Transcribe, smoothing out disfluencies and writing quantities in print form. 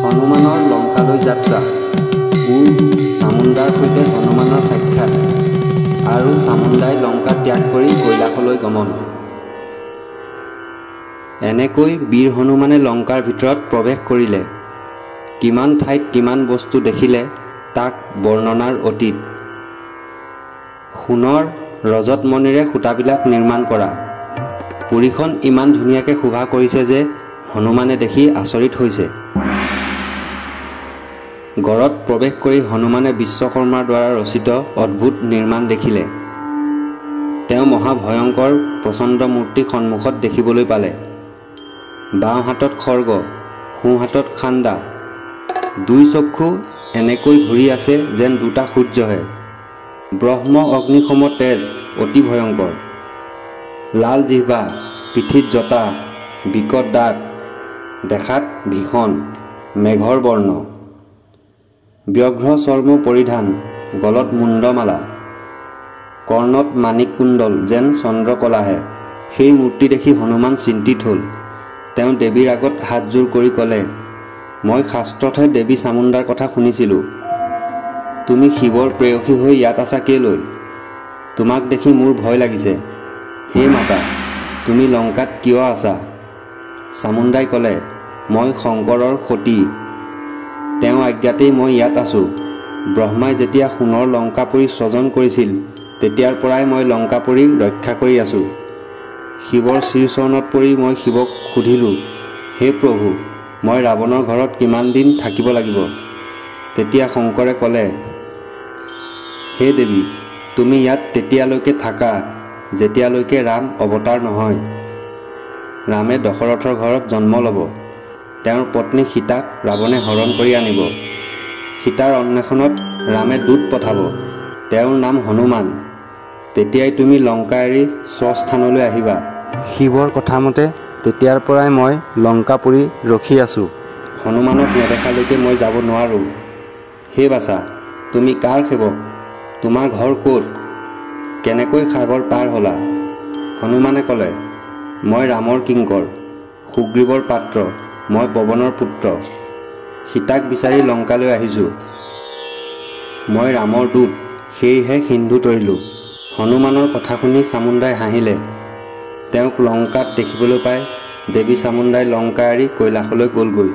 হনুমানৰ লংকালৈ যাত্ৰা। চামুণ্ডাৰ সৈতে হনুমানৰ সাক্ষাৎ আৰু চামুণ্ডাই লংকা ত্যাগ কৰি কৈলাশলৈ গমন। এনেকৈ বীৰ হনুমানে লংকাৰ ভিতৰত প্ৰৱেশ কৰিলে। কিমান ঠাইত কিমান বস্তু দেখিলে তাক বৰ্ণনাৰ অতীত। সোণৰ ৰজত মণিৰে সূতাবিলাক নিৰ্মাণ কৰা। পুৰীখন ইমান ধুনীয়াকৈ শোভা কৰিছে যে হনুমানে দেখি আচৰিত হৈছে। গড়ত প্ৰৱেশ কৰি হনুমানে বিশ্বকৰ্মাৰ দ্বাৰা ৰচিত অদ্ভুত নিৰ্মাণ দেখিলে। তেওঁ মহাভয়ংকৰ প্ৰচণ্ড মূৰ্তি সন্মুখত দেখিবলৈ পালে। বাওঁ হাতত খৰ্গ, সোঁ হাতত খাণ্ডা, দুই চক্ষু এনেকৈ ঘূৰি আছে যেন দুটা সূৰ্যহে। ব্ৰহ্ম অগ্নিসম তেজ, অতি ভয়ংকৰ। লাল জিহ্বা, পিঠিত জটা, বিকট দাঁত, দেখাত ভীষণ, মেঘৰ বৰ্ণ। ব্যাঘ্ৰ চৰ্ম পৰিধান, গলত মুণ্ডমালা, কৰ্ণত মাণিক কুণ্ডল যেন চন্দ্ৰকলাহে। সেই মূৰ্তি দেখি হনুমান চিন্তিত হ'ল। তেওঁ দেৱীৰ আগত হাতযোৰ কৰি ক'লে, মই শাস্ত্ৰতহে দেৱী চামুণ্ডাৰ কথা শুনিছিলোঁ। তুমি শিৱৰ প্ৰেয়সী হৈ ইয়াত আছা কেলৈ? তোমাক দেখি মোৰ ভয় লাগিছে। হে মাতা, তুমি লংকাত কিয় আছা? চামুণ্ডাই ক'লে, মই শংকৰৰ সতী। তেওঁ আজ্ঞাতেই মই ইয়াত আছোঁ। ব্ৰহ্মাই যেতিয়া সোণৰ লংকাপুৰী সৃজন কৰিছিল তেতিয়াৰ পৰাই মই লংকাপুৰী ৰক্ষা কৰি আছোঁ। শিৱৰ শ্ৰীচৰণত পৰি মই শিৱক সুধিলোঁ, হে প্ৰভু, মই ৰাৱণৰ ঘৰত কিমান দিন থাকিব লাগিব? তেতিয়া শংকৰে ক'লে, হে দেৱী, তুমি ইয়াত তেতিয়ালৈকে থাকা যেতিয়ালৈকে ৰাম অৱতাৰ নহয়। ৰামে দশৰথৰ ঘৰত জন্ম ল'ব। তেওঁৰ পত্নী সীতাক ৰাৱণে হৰণ কৰি আনিব। সীতাৰ অন্বেষণত ৰামে দূত পঠাব। তেওঁৰ নাম হনুমান। তেতিয়াই তুমি লংকা এৰি স্বস্থানলৈ আহিবা। শিৱৰ কথামতে তেতিয়াৰ পৰাই মই লংকাপুৰী ৰখি আছোঁ। হনুমানক নেদেখালৈকে মই যাব নোৱাৰোঁ। হে বাছা, তুমি কাৰ সেৱক? তোমাৰ ঘৰ ক'ত? কেনেকৈ সাগৰ পাৰ হ'লা? হনুমানে ক'লে, মই ৰামৰ কিংকৰ, সুগ্ৰীৱৰ পাত্ৰ, মই পৱনৰ পুত্ৰ। সীতাক বিচাৰি লংকালৈ আহিছোঁ। মই ৰামৰ দূত, সেয়েহে সিন্ধু তৰিলোঁ। হনুমানৰ কথা শুনি চামুণ্ডাই হাঁহিলে। তেওঁক লংকাত দেখিবলৈ পাই দেৱী চামুণ্ডাই লংকা এৰি কৈলাশলৈ গ'লগৈ।